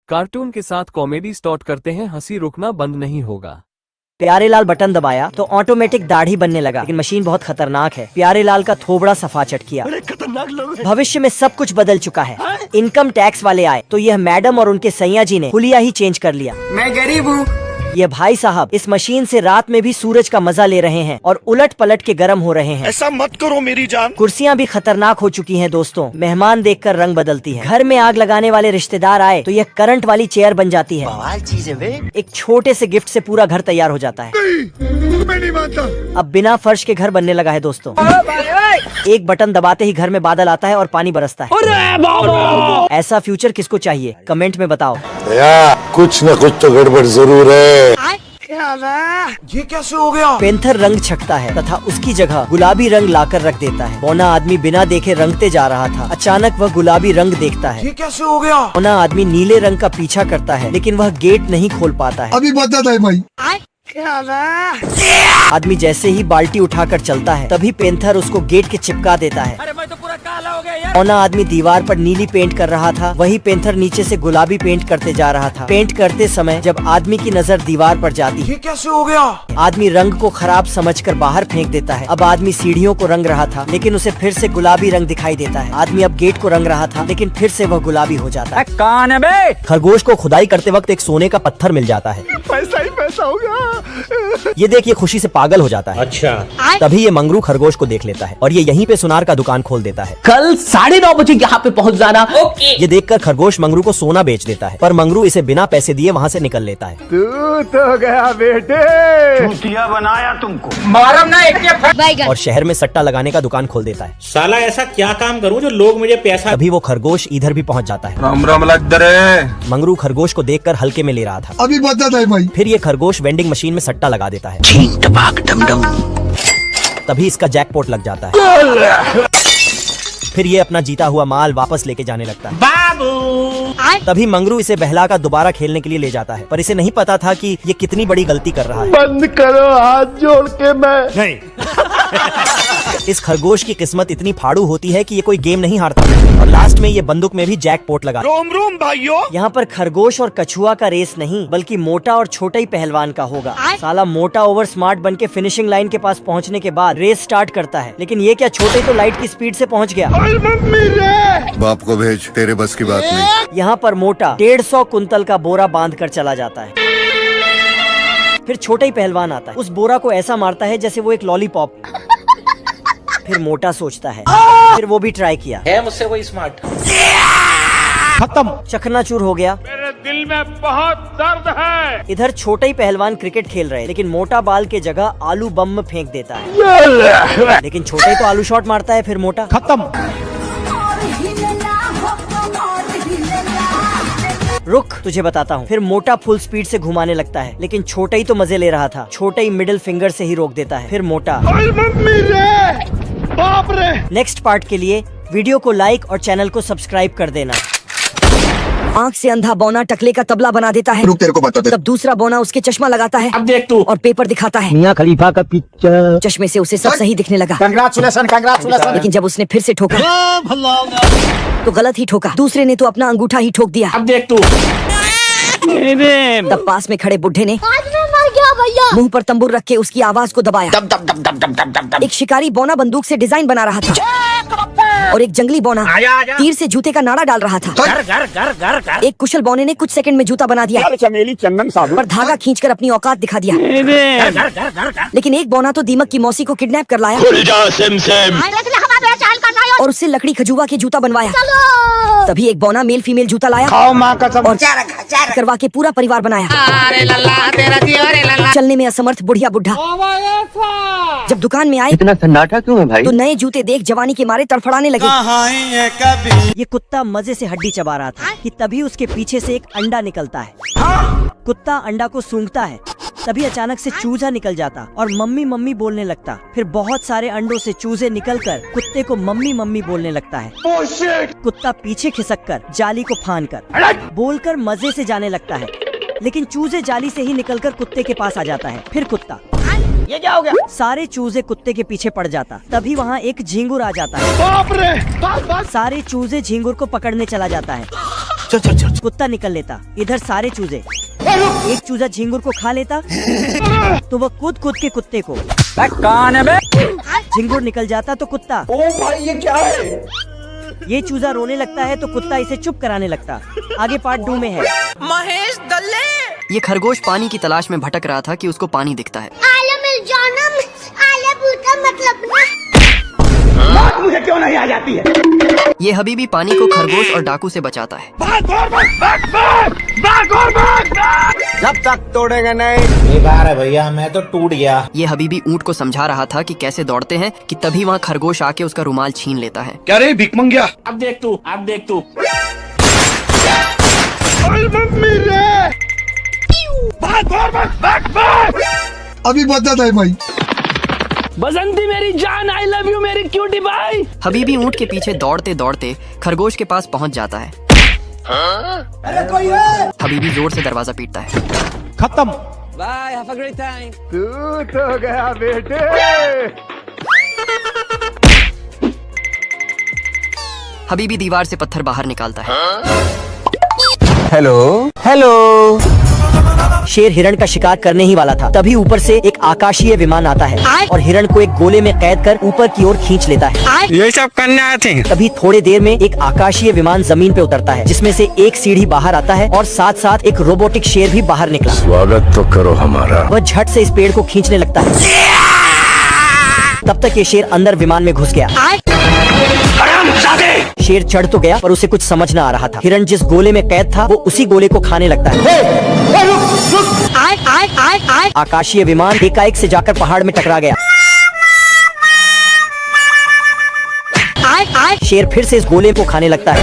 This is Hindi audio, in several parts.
कार्टून के साथ कॉमेडी स्टार्ट करते हैं, हंसी रुकना बंद नहीं होगा। प्यारेलाल बटन दबाया तो ऑटोमेटिक दाढ़ी बनने लगा, लेकिन मशीन बहुत खतरनाक है। प्यारेलाल का थोबड़ा सफा चट किया। खतरनाक लोग। भविष्य में सब कुछ बदल चुका है। इनकम टैक्स वाले आए तो यह मैडम और उनके सैया जी ने हुलिया ही चेंज कर लिया। मैं गरीब हूँ। ये भाई साहब इस मशीन से रात में भी सूरज का मजा ले रहे हैं और उलट पलट के गर्म हो रहे हैं। ऐसा मत करो मेरी जान। कुर्सियाँ भी खतरनाक हो चुकी हैं दोस्तों। मेहमान देखकर रंग बदलती है। घर में आग लगाने वाले रिश्तेदार आए तो यह करंट वाली चेयर बन जाती है। बवाल चीज है बे। एक छोटे से गिफ्ट से पूरा घर तैयार हो जाता है। मैं नहीं मानता। अब बिना फर्श के घर बनने लगा है दोस्तों। एक बटन दबाते ही घर में बादल आता है और पानी बरसता है। ऐसा फ्यूचर किसको चाहिए? कमेंट में बताओ। कुछ न कुछ तो गड़बड़ जरूर है। ये कैसे हो गया? पेंथर रंग छकता है तथा उसकी जगह गुलाबी रंग लाकर रख देता है। बौना आदमी बिना देखे रंगते जा रहा था, अचानक वह गुलाबी रंग देखता है। ये कैसे हो गया? बौना आदमी नीले रंग का पीछा करता है, लेकिन वह गेट नहीं खोल पाता है। अभी बता है भाई। आदमी जैसे ही बाल्टी उठाकर चलता है तभी पेंथर उसको गेट के चिपका देता है। अरे मैं तो पूरा काला हो गया यार। बौना आदमी दीवार पर नीली पेंट कर रहा था, वही पेंथर नीचे से गुलाबी पेंट करते जा रहा था। पेंट करते समय जब आदमी की नजर दीवार पर जाती है, ये कैसे हो गया? आदमी रंग को खराब समझकर बाहर फेंक देता है। अब आदमी सीढ़ियों को रंग रहा था, लेकिन उसे फिर से गुलाबी रंग दिखाई देता है। आदमी अब गेट को रंग रहा था, लेकिन फिर से वह गुलाबी हो जाता है। कौन है बे? खरगोश को खुदाई करते वक्त एक सोने का पत्थर मिल जाता है। पैसा ही पैसा होगा। ये देखिए खुशी से पागल हो जाता है। अच्छा। तभी ये मंगरू खरगोश को देख लेता है और ये यहीं पे सुनार का दुकान खोल देता है। कल 9:30 बजे यहाँ पे पहुँच जाना। ये देखकर खरगोश मंगरू को सोना बेच देता है, पर मंगरू इसे बिना पैसे दिए वहाँ से निकल लेता है। तू तो गया बेटे। चूतिया बनाया तुमको। मारम ना एक। और शहर में सट्टा लगाने का दुकान खोल देता है। साला ऐसा क्या काम करूं जो लोग मुझे पैसा। तभी वो खरगोश इधर भी पहुँच जाता है। राम राम लग दरे। मंगरू खरगोश को देखकर हल्के में ले रहा था। अभी बता है भाई। फिर ये खरगोश वेंडिंग मशीन में सट्टा लगा देता है। तभी इसका जैकपॉट लग जाता है। फिर ये अपना जीता हुआ माल वापस लेके जाने लगता है। बाबू। तभी मंगरू इसे बहलाकर दोबारा खेलने के लिए ले जाता है, पर इसे नहीं पता था कि ये कितनी बड़ी गलती कर रहा है। बंद करो हाथ जोड़ के। मैं नहीं। इस खरगोश की किस्मत इतनी फाड़ू होती है कि ये कोई गेम नहीं हारता और लास्ट में ये बंदूक में भी जैकपॉट लगा। रोम रोम भाइयों। यहाँ पर खरगोश और कछुआ का रेस नहीं, बल्कि मोटा और छोटा ही पहलवान का होगा। साला मोटा ओवर स्मार्ट बन के फिनिशिंग लाइन के पास पहुँचने के बाद रेस स्टार्ट करता है, लेकिन ये क्या छोटे तो लाइट की स्पीड से पहुँच गया। मम्मी रे। बाप को भेज, तेरे बस की बात नहीं। यहाँ पर मोटा 150 कुंतल का बोरा बांध कर चला जाता है। फिर छोटा ही पहलवान आता है, उस बोरा को ऐसा मारता है जैसे वो एक लॉलीपॉप। फिर मोटा सोचता है, फिर वो भी ट्राई किया। है मुझसे कोई स्मार्ट। खत्म, चकनाचूर हो गया। मेरे दिल में बहुत दर्द है। इधर छोटा ही पहलवान क्रिकेट खेल रहे, लेकिन मोटा बाल के जगह आलू बम में फेंक देता है। लेकिन छोटा ही तो आलू शॉट मारता है। फिर मोटा खत्म। रुक, तुझे बताता हूँ। फिर मोटा फुल स्पीड से घुमाने लगता है, लेकिन छोटा ही तो मजे ले रहा था। छोटा ही मिडिल फिंगर से ही रोक देता है। फिर मोटा। मम्मी रे। बाप रे। नेक्स्ट पार्ट के लिए वीडियो को लाइक और चैनल को सब्सक्राइब कर देना। आँख से अंधा बौना टकले का तबला बना देता है। रुक, तेरे को बताते। तब दूसरा बौना उसके चश्मा लगाता है। अब देख तू। और पेपर दिखाता है। मियाँ खलीफा का पिक्चर। चश्मे से उसे सब सही दिखने लगा। कंग्रेचुलेशन। लेकिन जब उसने फिर से ठोका तो गलत ही ठोका। दूसरे ने तो अपना अंगूठा ही ठोक दिया। अब देख तू। तब पास में खड़े बुढ़े ने मुंह पर तंबूर रख के उसकी आवाज को दबाया। एक शिकारी बौना बंदूक से डिजाइन बना रहा था और एक जंगली बौना तीर से जूते का नाड़ा डाल रहा था। घर घर घर घर घर। एक कुशल बौने ने कुछ सेकंड में जूता बना दिया, चमेली चंदन साबुन। पर धागा खींचकर अपनी औकात दिखा दिया। घर घर घर घर घर। लेकिन एक बौना तो दीमक की मौसी को किडनैप कर लाया और उससे लकड़ी खजूवा के जूता बनवाया। तभी एक बौना मेल फीमेल जूता लाया और करवा के पूरा परिवार बनाया। चलने में असमर्थ बुढ़िया बुढ़ा जब दुकान में आए, इतना सन्नाटा क्यों है भाई? तो नए जूते देख जवानी के मारे तड़फड़ाने लगे। ये कुत्ता मजे से हड्डी चबा रहा था कि तभी उसके पीछे से एक अंडा निकलता है। कुत्ता अंडा को सूंघता है, तभी अचानक से चूजा निकल जाता और मम्मी मम्मी बोलने लगता। फिर बहुत सारे अंडों से चूजे निकलकर कुत्ते को मम्मी मम्मी बोलने लगता है। कुत्ता पीछे खिसककर जाली को फांदकर बोलकर मजे से जाने लगता है, लेकिन चूजे जाली से ही निकलकर कुत्ते के पास आ जाता है। फिर कुत्ता ये क्या हो गया? सारे चूजे कुत्ते के पीछे पड़ जाता, तभी वहाँ एक झींगुर आ जाता है। बाप रे, बाप। सारे चूजे झींगुर को पकड़ने चला जाता है। कुत्ता निकल लेता, इधर सारे चूजे। एक चूजा झींगुर को खा लेता तो वह कूद के कुत्ते को। कौन है बे? झींगुर निकल जाता तो कुत्ता। ओ भाई ये क्या है? ये चूजा रोने लगता है तो कुत्ता इसे चुप कराने लगता। आगे पार्ट 2 में है। महेश दल्ले। ये खरगोश पानी की तलाश में भटक रहा था कि उसको पानी दिखता है। बात मुझे क्यों नहीं आ जाती है? ये हबीबी पानी को खरगोश और डाकू से बचाता है। जब तक तोड़ेगा नहीं। ये बार है भैया, मैं तो टूट गया। ये हबीबी ऊंट को समझा रहा था कि कैसे दौड़ते हैं कि तभी वहाँ खरगोश आके उसका रुमाल छीन लेता है। क्या रे भिख मंगिया? अब देख तू। मम्मी रे। अभी बता है भाई। बसंती मेरी जान, आई लव यू मेरी क्यूटी भाई। हबीबी ऊंट के पीछे दौड़ते दौड़ते खरगोश के पास पहुंच जाता है। अरे कोई है? हबीबी जोर से दरवाजा पीटता है। खत्म। Bye, have a great time. तू तो गया बेटे। हबीबी दीवार से पत्थर बाहर निकालता है। हेलो। शेर हिरण का शिकार करने ही वाला था, तभी ऊपर से एक आकाशीय विमान आता है और हिरण को एक गोले में कैद कर ऊपर की ओर खींच लेता है। ये सब करने आए थे। तभी थोड़े देर में एक आकाशीय विमान जमीन पे उतरता है, जिसमें से एक सीढ़ी बाहर आता है और साथ साथ एक रोबोटिक शेर भी बाहर निकला। स्वागत तो करो हमारा। वह झट से इस पेड़ को खींचने लगता है। तब तक ये शेर अंदर विमान में घुस गया। शेर चढ़ तो गया पर उसे कुछ समझ न आ रहा था। हिरण जिस गोले में कैद था वो उसी गोले को खाने लगता है। आकाशीय विमान एकाएक से जाकर पहाड़ में टकरा गया। शेर फिर से इस गोले को खाने लगता है।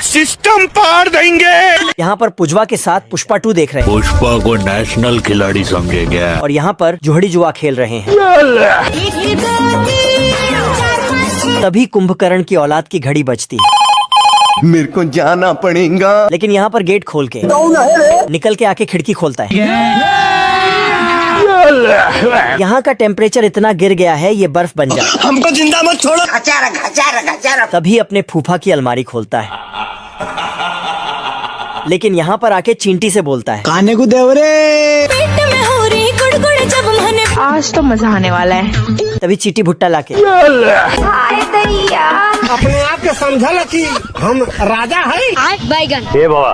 सिस्टम पार देंगे। यहाँ पर पुजवा के साथ पुष्पा 2 देख रहे हैं पुष्पा को नेशनल खिलाड़ी समझे गया। और यहाँ पर जोहड़ी जुआ खेल रहे हैं। तभी कुंभकर्ण की औलाद की घड़ी बजती है। मेरे को जाना पड़ेगा। लेकिन यहाँ पर गेट खोल के निकल के आके खिड़की खोलता है। यहाँ का टेम्परेचर इतना गिर गया है ये बर्फ बन जाए। हमको जिंदा मत छोड़ो। तभी अपने फूफा की अलमारी खोलता है। लेकिन यहाँ पर आके चींटी से बोलता है, खाने को दे रे। पेट में हो रही गुड़गुड़ जब मने। आज तो मजा आने वाला है। तभी चींटी भुट्टा लाके अपने आप के समझा कि हम राजा है। बैगन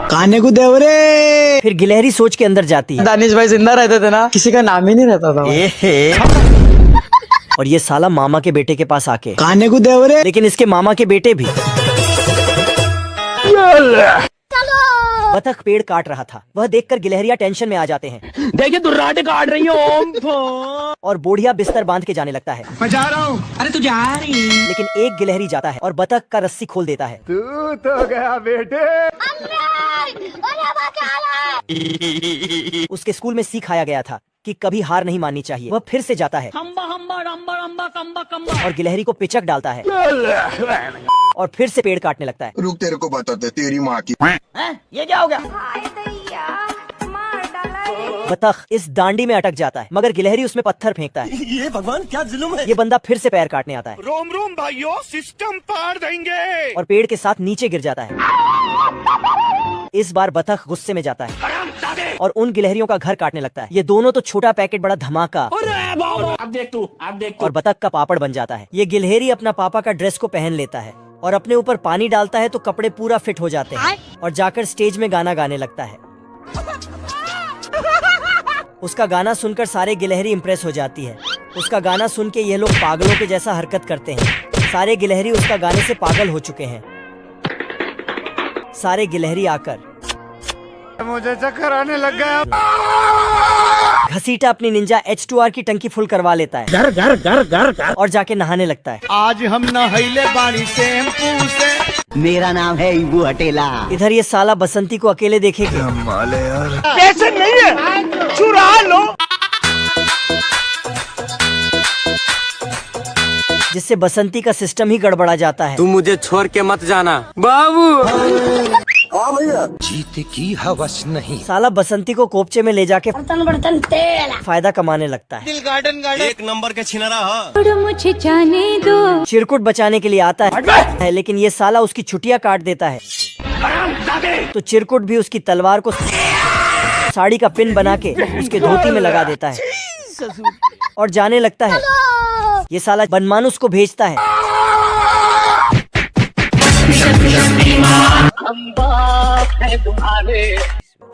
खाने को दे रे। फिर गिलहरी सोच के अंदर जाती है। दानिश भाई जिंदा रहते थे ना, किसी का नाम ही नहीं रहता था। और ये साला मामा के बेटे के पास आके खाने को दे रे। लेकिन इसके मामा के बेटे भी। बतख पेड़ काट रहा था, वह देखकर गिलहरियां टेंशन में आ जाते हैं। देखिए दुर्राटे काट रही हो। और बोढ़िया बिस्तर बांध के जाने लगता है। मैं जा रहा हूँ। अरे तू जा रही। लेकिन एक गिलहरी जाता है और बतख का रस्सी खोल देता है। तू तो गया बेटे। उसके स्कूल में सीख आया गया था कि कभी हार नहीं माननी चाहिए। वह फिर से जाता है और गिलहरी को पिचक डालता है और फिर से पेड़ काटने लगता है। रुक, तेरे को बताते तेरी माँ की। ये क्या हो गया? बतख इस दांडी में अटक जाता है, मगर गिलहरी उसमें पत्थर फेंकता है। ये भगवान क्या जुल्म है। ये बंदा फिर से पैर काटने आता है रोम रोम भाइयों, सिस्टम पार देंगे। और पेड़ के साथ नीचे गिर जाता है। इस बार बतख गुस्से में जाता है और उन गिलहरियों का घर काटने लगता है। ये दोनों तो छोटा पैकेट बड़ा धमाका। अब देख तू। और बतख का पापड़ बन जाता है। ये गिलहरी अपना पापा का ड्रेस को पहन लेता है और अपने ऊपर पानी डालता है तो कपड़े पूरा फिट हो जाते हैं और जाकर स्टेज में गाना गाने लगता है। उसका गाना सुनकर सारे गिलहरी इम्प्रेस हो जाती है। उसका गाना सुन के ये लोग पागलों के जैसा हरकत करते हैं। सारे गिलहरी उसका गाने से पागल हो चुके हैं। सारे गिलहरी आकर मुझे चक्कर आने लग गया। घसीटा अपनी निंजा H2R की टंकी फुल करवा लेता है। घर घर घर घर घर। और जाके नहाने लगता है। आज हम नहैले बानी शैम्पू से। मेरा नाम है इबू हटेला। इधर ये साला बसंती को अकेले देखेगी। पैसे नहीं है, चुरा लो। जिससे बसंती का सिस्टम ही गड़बड़ा जाता है। तू मुझे छोड़ के मत जाना बाबू। हाँ भैया। जीते की हवस नहीं। साला बसंती को कोपचे में ले जाके बर्तन तेल फायदा कमाने लगता है। दिल गार्डन एक नंबर के छिनरा मुझे जाने दो। चिरकुट बचाने के लिए आता है लेकिन ये साला उसकी छुट्टियां काट देता है। तो चिरकुट भी उसकी तलवार को साड़ी का पिन बना के उसके धोती में लगा देता है और जाने लगता है। ये साला बनमानुस को भेजता है।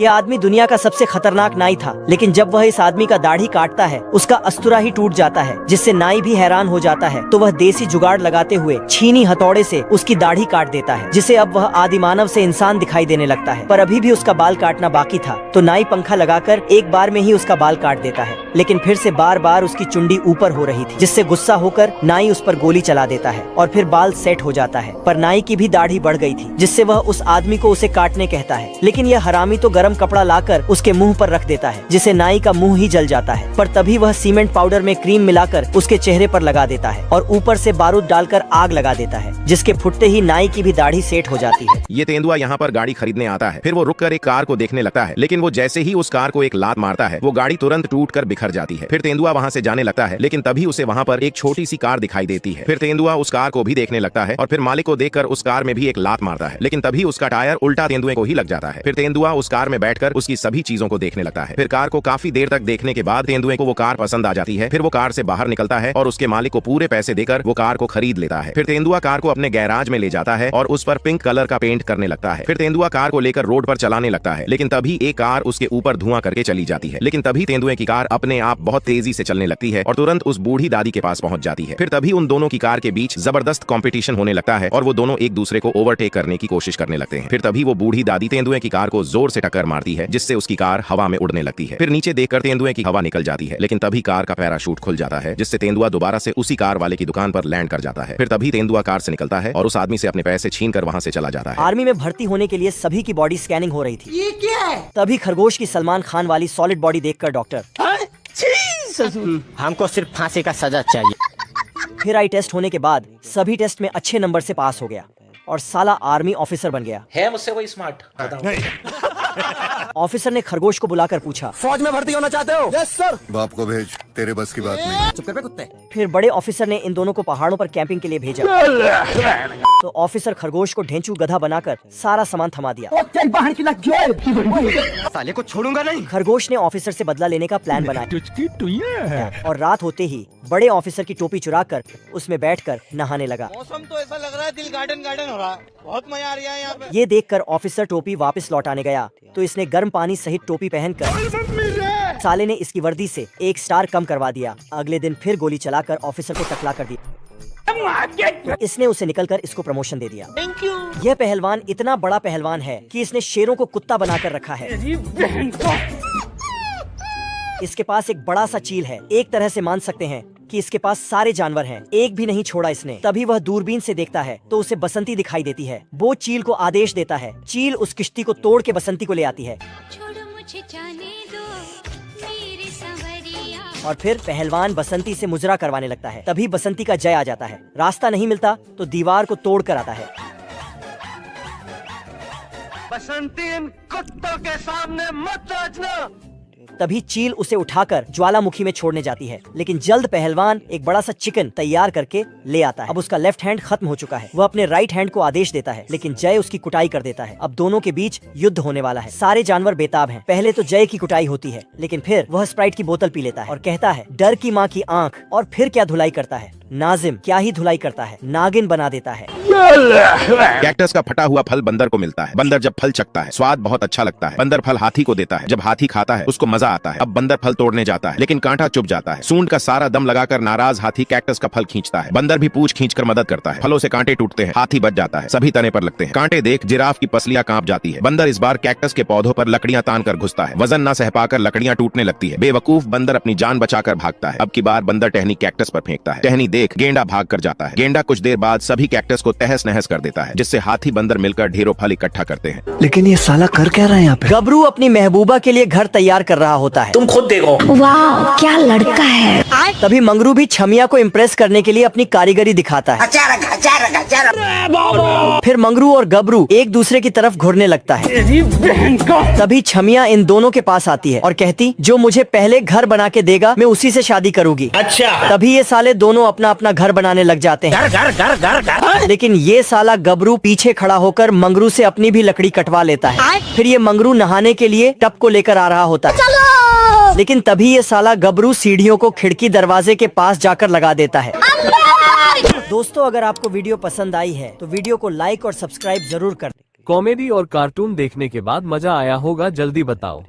ये आदमी दुनिया का सबसे खतरनाक नाई था, लेकिन जब वह इस आदमी का दाढ़ी काटता है उसका अस्तुरा ही टूट जाता है, जिससे नाई भी हैरान हो जाता है। तो वह देसी जुगाड़ लगाते हुए छीनी हथौड़े से उसकी दाढ़ी काट देता है, जिसे अब वह आदिमानव से इंसान दिखाई देने लगता है। पर अभी भी उसका बाल काटना बाकी था, तो नाई पंखा लगाकर एक बार में ही उसका बाल काट देता है। लेकिन फिर से बार बार उसकी चुंडी ऊपर हो रही थी, जिससे गुस्सा होकर नाई उस पर गोली चला देता है और फिर बाल सेट हो जाता है। पर नाई की भी दाढ़ी बढ़ गई थी, जिससे वह उस आदमी को उसे काटने कहता है। लेकिन यह हरामी तो गरम कपड़ा लाकर उसके मुंह पर रख देता है, जिससे नाई का मुंह ही जल जाता है। पर तभी वह सीमेंट पाउडर में क्रीम मिलाकर उसके चेहरे पर लगा देता है और ऊपर से बारूद डालकर आग लगा देता है, जिसके फुटते ही नाई की भी दाढ़ी सेट हो जाती है। ये तेंदुआ यहाँ पर गाड़ी खरीदने आता है। फिर वो रुककर एक कार को देखने लगता है, लेकिन वो जैसे ही उस कार को एक लात मारता है वो गाड़ी तुरंत टूटकर बिखर जाती है। फिर तेंदुआ वहाँ से जाने लगता है, लेकिन तभी उसे वहाँ पर एक छोटी सी कार दिखाई देती है। फिर तेंदुआ उस कार को भी देखने लगता है और फिर मालिक को देखकर उस कार में भी एक लात मारता है, लेकिन तभी उसका टायर उल्टा तेंदुए को ही लग जाता है। फिर तेंदुआ उस कार में बैठकर उसकी सभी चीजों को देखने लगता है। फिर कार को काफी देर तक देखने के बाद तेंदुए को वो कार पसंद आ जाती है। फिर वो कार से बाहर निकलता है और उसके मालिक को पूरे पैसे देकर वो कार को खरीद लेता है। फिर तेंदुआ कार को अपने गैराज में ले जाता है और उस पर पिंक कलर का पेंट करने लगता है। फिर तेंदुआ कार को लेकर रोड पर चलाने लगता है, लेकिन तभी एक कार उसके ऊपर धुआं करके चली जाती है। लेकिन तभी तेंदुए की कार अपने आप बहुत तेजी से चलने लगती है और तुरंत उस बूढ़ी दादी के पास पहुंच जाती है। फिर तभी उन दोनों की कार के बीच जबरदस्त कंपटीशन होने लगता है और वो दोनों एक दूसरे को ओवरटेक करने की कोशिश करने लगते हैं। फिर तभी वो बूढ़ी दादी तेंदुए की कार को जोर से टक्कर मारती है, जिससे उसकी कार हवा में उड़ने लगती है। फिर नीचे देखकर तेंदुए की हवा निकल जाती है, लेकिन तभी कार का पैराशूट खुल जाता है, जिससे तेंदुआ दोबारा से उसी कार वाले की दुकान पर लैंड कर जाता है। फिर तभी तेंदुआ कार से निकलता है और उस आदमी से अपने पैसे छीन कर वहाँ से चला जाता है। आर्मी में भर्ती होने के लिए सभी की बॉडी स्कैनिंग हो रही थी। ये क्या है? तभी खरगोश की सलमान खान वाली सॉलिड बॉडी देखकर डॉक्टर, हमको सिर्फ फांसी का सजा चाहिए। फिर आई टेस्ट होने के बाद सभी टेस्ट में अच्छे नंबर से पास हो गया और साला आर्मी ऑफिसर बन गया। है मुझसे कोई स्मार्ट? ऑफिसर ने खरगोश को बुलाकर पूछा, फौज में भर्ती होना चाहते हो? Yes sir. बाप को भेज, तेरे बस की बात नहीं। चुप कर बे कुत्ते। फिर बड़े ऑफिसर ने इन दोनों को पहाड़ों पर कैंपिंग के लिए भेजा। तो ऑफिसर खरगोश को ढेंचू गधा बनाकर सारा सामान थमा दिया। साले को छोड़ूंगा नहीं। खरगोश ने ऑफिसर से बदला लेने का प्लान बनाया और रात होते ही बड़े ऑफिसर की टोपी चुराकर उसमें बैठकर नहाने लगा। मौसम तो ऐसा लग रहा है दिल गार्डन गार्डन हो रहा है। बहुत मजा आ रहा है यहाँ पे। ये देखकर ऑफिसर टोपी वापस लौटाने गया तो इसने गर्म पानी सहित टोपी पहनकर साले ने इसकी वर्दी से एक स्टार कम करवा दिया। अगले दिन फिर गोली चलाकर ऑफिसर को टकला कर दिया। तो इसने उसे निकलकर इसको प्रमोशन दे दिया। Thank you. यह पहलवान इतना बड़ा पहलवान है कि इसने शेरों को कुत्ता बनाकर रखा है। इसके पास एक बड़ा सा चील है। एक तरह से मान सकते हैं कि इसके पास सारे जानवर हैं, एक भी नहीं छोड़ा इसने। तभी वह दूरबीन से देखता है तो उसे बसंती दिखाई देती है। वो चील को आदेश देता है। चील उस किश्ती को तोड़ के बसंती को ले आती है मुझे जाने दो मेरे संवरिया। और फिर पहलवान बसंती से मुजरा करवाने लगता है। तभी बसंती का जय आ जाता है। रास्ता नहीं मिलता तो दीवार को तोड़ कर आता है। बसंती इन कुत्तों के सामने मत नाचना। तभी चील उसे उठाकर ज्वालामुखी में छोड़ने जाती है, लेकिन जल्द पहलवान एक बड़ा सा चिकन तैयार करके ले आता है। अब उसका लेफ्ट हैंड खत्म हो चुका है। वह अपने राइट हैंड को आदेश देता है, लेकिन जय उसकी कुटाई कर देता है। अब दोनों के बीच युद्ध होने वाला है। सारे जानवर बेताब हैं। पहले तो जय की कुटाई होती है, लेकिन फिर वह स्प्राइट की बोतल पी लेता है और कहता है, डर की माँ की आंख। और फिर क्या धुलाई करता है नाजिम, क्या ही धुलाई करता है, नागिन बना देता है। कैक्टस का फटा हुआ फल बंदर को मिलता है। बंदर जब फल चखता है स्वाद बहुत अच्छा लगता है। बंदर फल हाथी को देता है। जब हाथी खाता है उसको मजा आता है। अब बंदर फल तोड़ने जाता है, लेकिन कांटा चुभ जाता है। सूंड का सारा दम लगाकर नाराज हाथी कैक्टस का फल खींचता है। बंदर भी पूंछ खींचकर मदद करता है। फलों से कांटे टूटते हैं। हाथी बच जाता है। सभी तने पर लगते हैं। कांटे देख जिराफ की पसलियां कांप जाती है। बंदर इस बार कैक्टस के पौधों पर लकड़ियां तान कर घुसता है। वजन न सह पाकर लकड़ियां टूटने लगती है। बेवकूफ बंदर अपनी जान बचाकर भागता है। अब की बार बंदर टहनी कैक्टस पर फेंकता है। टहनी देख गेंडा भाग कर जाता है। गेंडा कुछ देर बाद सभी कैक्टस को तहस नहस कर देता है, जिससे हाथी बंदर मिलकर ढेरों फल इकट्ठा करते हैं। लेकिन ये साला कर क्या रहा है यहाँ पे? गबरू अपनी महबूबा के लिए घर तैयार कर रहा होता है। तुम खुद देखो। वाह क्या लड़का है। तभी मंगरू भी छमिया को इम्प्रेस करने के लिए अपनी कारीगरी दिखाता है। फिर मंगरू और गबरू एक दूसरे की तरफ घुरने लगता है। तभी छमिया इन दोनों के पास आती है और कहती, जो मुझे पहले घर बना के देगा मैं उसी से शादी करूंगी। अच्छा। तभी ये साले दोनों अपना अपना घर बनाने लग जाते हैं। घर। लेकिन ये साला गबरू पीछे खड़ा होकर मंगरू से अपनी भी लकड़ी कटवा लेता है। फिर ये मंगरू नहाने के लिए टब को लेकर आ रहा होता है। लेकिन तभी ये साला गबरू सीढ़ियों को खिड़की दरवाजे के पास जाकर लगा देता है। दोस्तों, अगर आपको वीडियो पसंद आई है तो वीडियो को लाइक और सब्सक्राइब जरूर कर दें। कॉमेडी और कार्टून देखने के बाद मजा आया होगा, जल्दी बताओ।